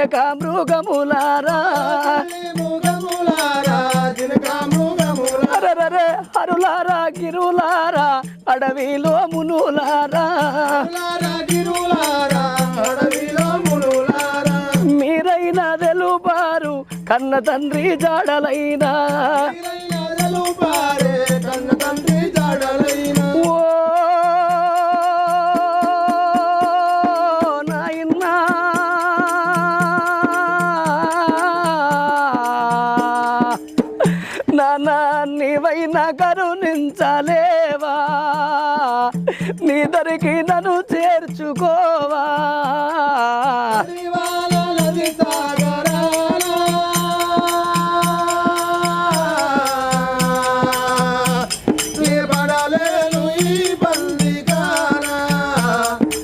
జినక మృగములారా అరరే హరులారా గిరులారా అడవిలో మునులారా మీరైనా తెలుపారు కన్న తండ్రి జాడలైనా ఓ నాయనా నానా నీవైనా కరుణించలేవా నీ దరికి నన్ను చేర్చుకో